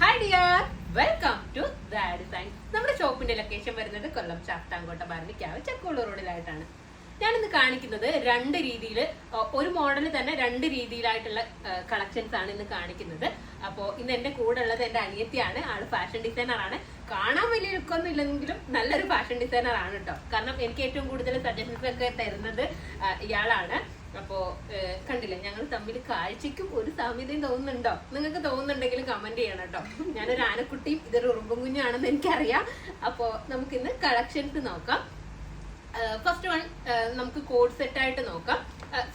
Hi dear, welcome to design. നമ്മുടെ ഷോപ്പിന്റെ location വരുന്നത് കൊല്ലം ശാസ്താംകോട്ട ബാർണിക്കാവ് ചക്കോളൂർ റോഡിലായിട്ടാണ്. ഞാനിന്ന് കാണിക്കുന്നത് രണ്ട് രീതിയിൽ, ഒരു മോഡൽ തന്നെ രണ്ട് രീതിയിലായിട്ടുള്ള കളക്ഷൻസ് ആണ് ഇന്ന് കാണിക്കുന്നത്. അപ്പോൾ ഇന്ന് എന്റെ കൂടെ ഉള്ളത് എന്റെ അനിയത്തിയാണ്. ആള് ഫാഷൻ ഡിസൈനർ ആണ്. കാണാൻ വലിയ ലുക്കൊന്നും ഇല്ലെങ്കിലും നല്ലൊരു ഫാഷൻ ഡിസൈനർ ആണ് കേട്ടോ. കാരണം എനിക്ക് ഏറ്റവും കൂടുതൽ സജഷൻസ് ഒക്കെ തരുന്നത് ഇയാളാണ്. അപ്പോ കണ്ടില്ലേ, ഞങ്ങൾ തമ്മിൽ കാഴ്ചയ്ക്കും ഒരു സാമ്യതയും തോന്നുന്നുണ്ടോ? നിങ്ങൾക്ക് തോന്നുന്നുണ്ടെങ്കിൽ കമന്റ് ചെയ്യണം കേട്ടോ. ഞാനൊരു ആനക്കുട്ടിയും ഇതൊരു ഉറുമ്പും കുഞ്ഞാണെന്ന് എനിക്കറിയാം. അപ്പോ നമുക്കിന്ന് കളക്ഷൻസ് നോക്കാം. ഫസ്റ്റ് വൺ നമുക്ക് കോഡ് സെറ്റ് ആയിട്ട് നോക്കാം.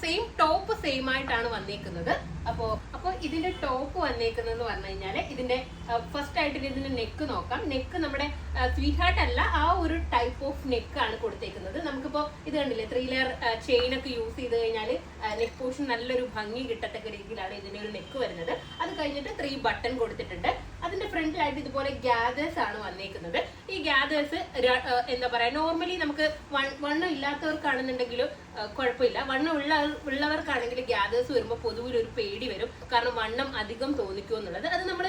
സെയിം ടോപ്പ് സെയിം ആയിട്ടാണ് വന്നേക്കുന്നത്. അപ്പോ ഇതിന്റെ ടോപ്പ് വന്നേക്കുന്നതെന്ന് പറഞ്ഞു കഴിഞ്ഞാല് ഇതിന്റെ ഫസ്റ്റ് ആയിട്ട് ഇതിന്റെ നെക്ക് നോക്കാം. നെക്ക് നമ്മുടെ സ്വീറ്റ് ഹാർട്ട് അല്ല, ആ ഒരു ടൈപ്പ് ഓഫ് നെക്ക് ആണ് കൊടുത്തേക്കുന്നത്. നമുക്കിപ്പോ ഇത് കണ്ടില്ലേ, 3 ലെയർ ചെയിൻ ഒക്കെ യൂസ് ചെയ്ത് കഴിഞ്ഞാല് നെക്ക് പോർഷൻ നല്ലൊരു ഭംഗി കിട്ടത്തക്ക രീതിയിലാണ് ഇതിന്റെ ഒരു നെക്ക് വരുന്നത്. അത് കഴിഞ്ഞിട്ട് 3 ബട്ടൺ കൊടുത്തിട്ടുണ്ട്. അതിന്റെ ഫ്രണ്ടിലായിട്ട് ഇതുപോലെ ഗ്യാദേഴ്സ് ആണ് വന്നേക്കുന്നത്. ഈ ഗ്യാദേഴ്സ് എന്താ പറയാ, നോർമലി നമുക്ക് വണ്ണം ഇല്ലാത്തവർക്കാണെന്നുണ്ടെങ്കിലും കുഴപ്പമില്ല. വണ്ണം ഉള്ളവർക്കാണെങ്കിൽ ഗ്യാദേഴ്സ് വരുമ്പോൾ പൊതുവിൽ ഒരു പേടി വരും. കാരണം വണ്ണം അധികം തോന്നിക്കും എന്നുള്ളത്. അത് നമ്മൾ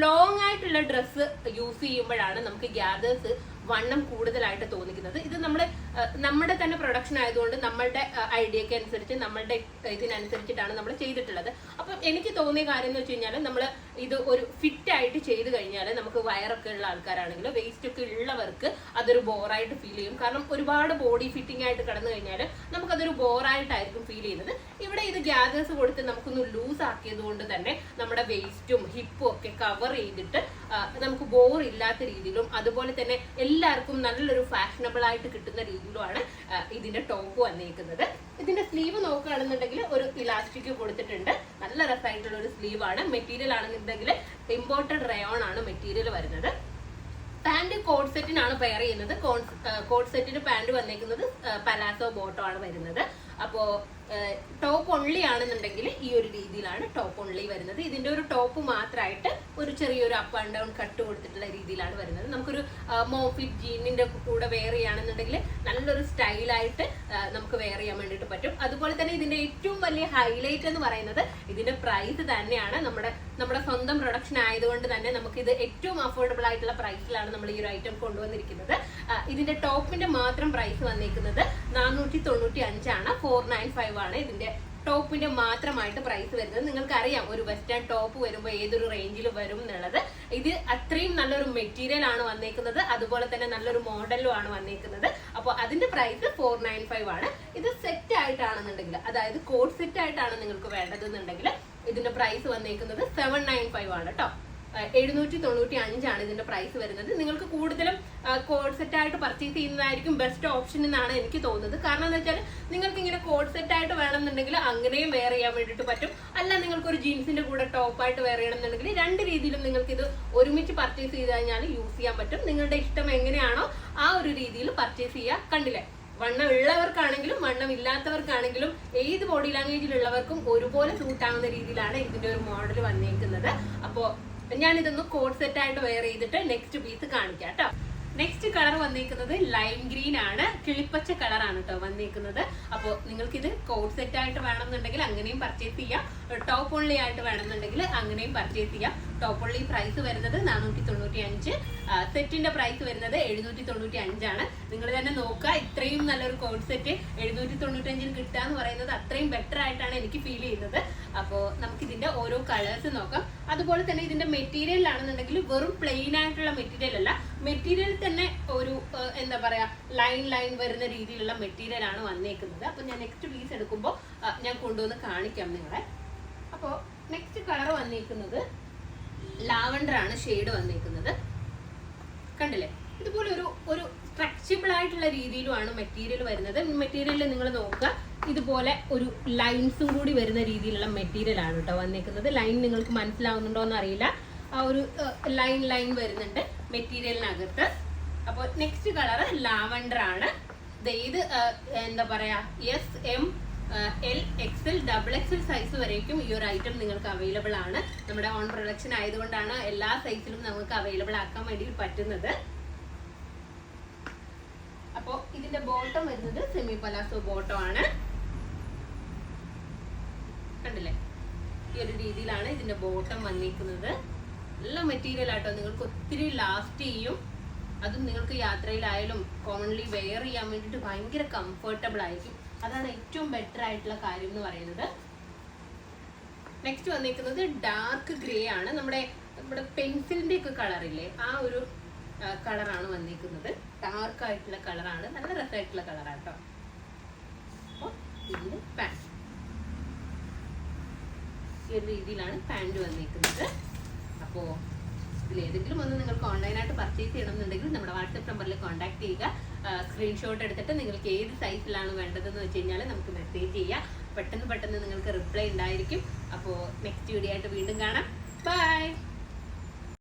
ലോങ് ആയിട്ടുള്ള ഡ്രസ്സ് യൂസ് ചെയ്യുമ്പോഴാണ് നമുക്ക് ഗ്യാദേഴ്സ് വണ്ണം കൂടുതലായിട്ട് തോന്നിക്കുന്നത്. ഇത് നമ്മുടെ തന്നെ പ്രൊഡക്ഷൻ ആയതുകൊണ്ട് നമ്മളുടെ ഐഡിയക്ക് അനുസരിച്ച് നമ്മളുടെ ഇതിനനുസരിച്ചിട്ടാണ് നമ്മൾ ചെയ്തിട്ടുള്ളത്. അപ്പൊ എനിക്ക് തോന്നിയ കാര്യം എന്ന് വെച്ച് കഴിഞ്ഞാൽ, നമ്മൾ ഇത് ഒരു ഫിറ്റ് ആയിട്ട് ചെയ്ത് കഴിഞ്ഞാൽ നമുക്ക് വയറൊക്കെ ഉള്ള ആൾക്കാരാണെങ്കിലും വേസ്റ്റ് ഒക്കെ ഉള്ളവർക്ക് അതൊരു ബോറായിട്ട് ഫീൽ ചെയ്യും. കാരണം ഒരുപാട് ബോഡി ഫിറ്റിംഗ് ആയിട്ട് കടന്നു കഴിഞ്ഞാൽ നമുക്കതൊരു ബോറായിട്ടായിരിക്കും ഫീൽ ചെയ്യുന്നത്. ഇവിടെ ഇത് ഗ്യാദേഴ്സ് കൊടുത്ത് നമുക്കൊന്ന് ലൂസ് ആക്കിയത് കൊണ്ട് തന്നെ നമ്മുടെ വേസ്റ്റും ഹിപ്പും ഒക്കെ കവർ ചെയ്തിട്ട് നമുക്ക് ബോർ ഇല്ലാത്ത രീതിയിലും അതുപോലെ തന്നെ എല്ലാവർക്കും നല്ലൊരു ഫാഷനബിൾ ആയിട്ട് കിട്ടുന്ന രീതിയിലുമാണ് ഇതിന്റെ ടോപ്പ് വന്നിരിക്കുന്നത്. ഇതിന്റെ സ്ലീവ് നോക്കുകയാണെന്നുണ്ടെങ്കിൽ ഒരു ഇലാസ്റ്റിക് കൊടുത്തിട്ടുണ്ട്. നല്ല രസമായിട്ടുള്ള ഒരു സ്ലീവ് ആണ്. മെറ്റീരിയൽ ആണെന്നുണ്ടെങ്കിൽ ഇമ്പോർട്ടഡ് റയോൺ ആണ് മെറ്റീരിയൽ വരുന്നത്. പാന്റ് കോഡ് സെറ്റിനാണ് പെയർ ചെയ്യുന്നത്. കോഡ് സെറ്റിന് പാന്റ് വന്നേക്കുന്നത് പലാസോ ബോട്ടോ ആണ് വരുന്നത്. അപ്പോ ടോപ്പ് ഓൺലി ആണെന്നുണ്ടെങ്കിൽ ഈ ഒരു രീതിയിലാണ് ടോപ്പ് ഓൺലി വരുന്നത്. ഇതിന്റെ ഒരു ടോപ്പ് മാത്രമായിട്ട് ഒരു ചെറിയൊരു അപ്പ് ആൻഡ് ഡൗൺ കട്ട് കൊടുത്തിട്ടുള്ള രീതിയിലാണ് വരുന്നത്. നമുക്കൊരു മോഫിറ്റ് ജീനിന്റെ കൂടെ വെയർ ചെയ്യുകയാണെന്നുണ്ടെങ്കിൽ നല്ലൊരു സ്റ്റൈലായിട്ട് നമുക്ക് വെയർ ചെയ്യാൻ വേണ്ടിയിട്ട് പറ്റും. അതുപോലെ തന്നെ ഇതിന്റെ ഏറ്റവും വലിയ ഹൈലൈറ്റ് എന്ന് പറയുന്നത് ഇതിന്റെ പ്രൈസ് തന്നെയാണ്. നമ്മുടെ സ്വന്തം പ്രൊഡക്ഷൻ ആയതുകൊണ്ട് തന്നെ നമുക്ക് ഇത് ഏറ്റവും അഫോർഡബിൾ ആയിട്ടുള്ള പ്രൈസിലാണ് നമ്മൾ ഈ ഒരു ഐറ്റം കൊണ്ടുവന്നിരിക്കുന്നത്. ഇതിന്റെ ടോപ്പിന്റെ മാത്രം പ്രൈസ് വന്നിരിക്കുന്നത് 495 ആണ്. 495 ആണ് ഇതിന്റെ ടോപ്പിന്റെ മാത്രമായിട്ട് പ്രൈസ് വരുന്നത്. നിങ്ങൾക്ക് അറിയാം ഒരു വെസ്റ്റേൺ ടോപ്പ് വരുമ്പോൾ ഏതൊരു റേഞ്ചിൽ വരും എന്നുള്ളത്. ഇത് അത്രയും നല്ലൊരു മെറ്റീരിയൽ ആണ് വന്നേക്കുന്നത്. അതുപോലെ തന്നെ നല്ലൊരു മോഡലും ആണ് വന്നേക്കുന്നത്. അപ്പോൾ അതിന്റെ പ്രൈസ് 495 ആണ്. ഇത് സെറ്റ് ആയിട്ടാണെന്നുണ്ടെങ്കിൽ, അതായത് കോഡ് സെറ്റ് ആയിട്ടാണ് നിങ്ങൾക്ക് വേണ്ടതെന്നുണ്ടെങ്കിൽ ഇതിന്റെ പ്രൈസ് വന്നേക്കുന്നത് 795 ആണ് കേട്ടോ. 795 ആണ് ഇതിന്റെ പ്രൈസ് വരുന്നത്. നിങ്ങൾക്ക് കൂടുതലും കോഡ് സെറ്റ് ആയിട്ട് പർച്ചേസ് ചെയ്യുന്നതായിരിക്കും ബെസ്റ്റ് ഓപ്ഷൻ എന്നാണ് എനിക്ക് തോന്നുന്നത്. കാരണം എന്താ വെച്ചാൽ, നിങ്ങൾക്ക് ഇങ്ങനെ കോഡ് സെറ്റ് ആയിട്ട് വേണമെന്നുണ്ടെങ്കിൽ അങ്ങനെയും വെയർ ചെയ്യാൻ വേണ്ടിയിട്ട് പറ്റും. അല്ല, നിങ്ങൾക്ക് ഒരു ജീൻസിന്റെ കൂടെ ടോപ്പായിട്ട് വെയർ ചെയ്യണമെന്നുണ്ടെങ്കിൽ രണ്ട് രീതിയിലും നിങ്ങൾക്ക് ഇത് ഒരുമിച്ച് പർച്ചേസ് ചെയ്ത് കഴിഞ്ഞാൽ യൂസ് ചെയ്യാൻ പറ്റും. നിങ്ങളുടെ ഇഷ്ടം എങ്ങനെയാണോ ആ ഒരു രീതിയിൽ പർച്ചേസ് ചെയ്യുക. കണ്ടില്ലേ, വണ്ണം ഉള്ളവർക്കാണെങ്കിലും വണ്ണം ഇല്ലാത്തവർക്കാണെങ്കിലും ഏത് ബോഡി ലാംഗ്വേജിലുള്ളവർക്കും ഒരുപോലെ സൂട്ടാവുന്ന രീതിയിലാണ് ഇതിന്റെ ഒരു മോഡൽ വന്നേക്കുന്നത്. അപ്പോ ഞാനിതൊന്ന് കോഡ് സെറ്റ് ആയിട്ട് വെയർ ചെയ്തിട്ട് നെക്സ്റ്റ് പീസ് കാണിക്കാം കേട്ടോ. നെക്സ്റ്റ് കളർ വന്നിരിക്കുന്നത് ലൈം ഗ്രീൻ ആണ്. കിളിപ്പച്ച കളറാണ് കേട്ടോ വന്നിരിക്കുന്നത്. അപ്പോൾ നിങ്ങൾക്കിത് കോഡ് സെറ്റ് ആയിട്ട് വേണമെന്നുണ്ടെങ്കിൽ അങ്ങനെയും പർച്ചേസ് ചെയ്യാം. ടോപ്പ് ഓൺലി ആയിട്ട് വേണമെന്നുണ്ടെങ്കിൽ അങ്ങനെയും പർച്ചേസ് ചെയ്യാം. ടോപ്പ് ഓൺലി പ്രൈസ് വരുന്നത് 495, സെറ്റിന്റെ പ്രൈസ് വരുന്നത് 795 ആണ്. നിങ്ങൾ തന്നെ നോക്കുക, ഇത്രയും നല്ലൊരു കോഡ് സെറ്റ് 795 കിട്ടുക എന്ന് പറയുന്നത് അത്രയും ബെറ്റർ ആയിട്ടാണ് എനിക്ക് ഫീൽ ചെയ്യുന്നത്. അപ്പോൾ നമുക്ക് ഇതിന്റെ ഓരോ കളേഴ്സ് നോക്കാം. അതുപോലെ തന്നെ ഇതിന്റെ മെറ്റീരിയലാണെന്നുണ്ടെങ്കിൽ വെറും പ്ലെയിൻ ആയിട്ടുള്ള മെറ്റീരിയൽ അല്ല, മെറ്റീരിയൽ തന്നെ ഒരു എന്താ പറയാ ലൈൻ വരുന്ന രീതിയിലുള്ള മെറ്റീരിയൽ ആണ് വന്നേക്കുന്നത്. അപ്പൊ ഞാൻ നെക്സ്റ്റ് പീസ് എടുക്കുമ്പോൾ ഞാൻ കൊണ്ടുവന്ന് കാണിക്കാം നിങ്ങളെ. അപ്പോൾ നെക്സ്റ്റ് കളർ വന്നിരിക്കുന്നത് ലാവൻഡർ ആണ് ഷെയ്ഡ് വന്നിരിക്കുന്നത്. കണ്ടില്ലേ, ഇതുപോലെ ഒരു സ്ട്രെച്ചബിൾ ആയിട്ടുള്ള രീതിയിലുമാണ് മെറ്റീരിയൽ വരുന്നത്. മെറ്റീരിയലിൽ നിങ്ങൾ നോക്കുക, ഇതുപോലെ ഒരു ലൈൻസും കൂടി വരുന്ന രീതിയിലുള്ള മെറ്റീരിയൽ ആണ് കേട്ടോ വന്നിരിക്കുന്നത്. ലൈൻ നിങ്ങൾക്ക് മനസ്സിലാവുന്നുണ്ടോ എന്ന് അറിയില്ല. ആ ഒരു ലൈൻ വരുന്നുണ്ട് മെറ്റീരിയലിനകത്ത്. അപ്പോൾ നെക്സ്റ്റ് കളർ ലാവൻഡർ ആണ്. ഇത് എന്താ പറയാ SM L XL XXL size വരേക്കും ഈ ഒരു ഐറ്റം നിങ്ങൾക്ക് അവൈലബിൾ ആണ്. നമ്മുടെ ഓൺ പ്രൊഡക്ഷൻ ആയതുകൊണ്ടാണ് എല്ലാ സൈസിലും നമുക്ക് അവൈലബിൾ ആക്കാൻ വേണ്ടി പറ്റുന്നത്. അപ്പോ ഇതിന്റെ ബോട്ടം വരുന്നത് സെമി പലാസോ ബോട്ടം ആണ്. കണ്ടില്ലേ, ഈ ഒരു രീതിയിലാണ് ഇതിന്റെ ബോട്ടം വന്നിരിക്കുന്നത്. നല്ല മെറ്റീരിയൽ ആട്ടോ, നിങ്ങൾക്ക് ഒത്തിരി ലാസ്റ്റ് ചെയ്യും. അതും നിങ്ങൾക്ക് യാത്രയിലായാലും കോമൺലി വെയർ ചെയ്യാൻ വേണ്ടിയിട്ട് ഭയങ്കര കംഫർട്ടബിൾ ആയിരിക്കും. അതാണ് ഏറ്റവും ബെറ്റർ ആയിട്ടുള്ള കാര്യം എന്ന് പറയുന്നത്. നെക്സ്റ്റ് വന്നിരിക്കുന്നത് ഡാർക്ക് ഗ്രേ ആണ്. നമ്മുടെ പെൻസിലിന്റെ ഒക്കെ കളറില്ലേ, ആ ഒരു കളറാണ് വന്നിരിക്കുന്നത്. ഡാർക്ക് ആയിട്ടുള്ള കളറാണ്, നല്ല രസമായിട്ടുള്ള കളറാട്ടോ. അപ്പോൾ ഇതിന് പാൻറ് ഈ ഒരു രീതിയിലാണ് പാൻറ് വന്നിരിക്കുന്നത്. അപ്പോൾ ഇതിലേതെങ്കിലും ഒന്ന് നിങ്ങൾക്ക് ഓൺലൈനായിട്ട് പർച്ചേസ് ചെയ്യണമെന്നുണ്ടെങ്കിൽ നമ്മുടെ വാട്സപ്പ് നമ്പറിൽ കോൺടാക്ട് ചെയ്യുക. സ്ക്രീൻഷോട്ട് എടുത്തിട്ട് നിങ്ങൾക്ക് ഏത് സൈസിലാണ് വേണ്ടതെന്ന് വെച്ച് കഴിഞ്ഞാൽ നമുക്ക് മെസ്സേജ് ചെയ്യുക. പെട്ടെന്ന് നിങ്ങൾക്ക് റിപ്ലൈ ഉണ്ടായിരിക്കും. അപ്പോൾ നെക്സ്റ്റ് വീഡിയോ ആയിട്ട് വീണ്ടും കാണാം. ബൈ.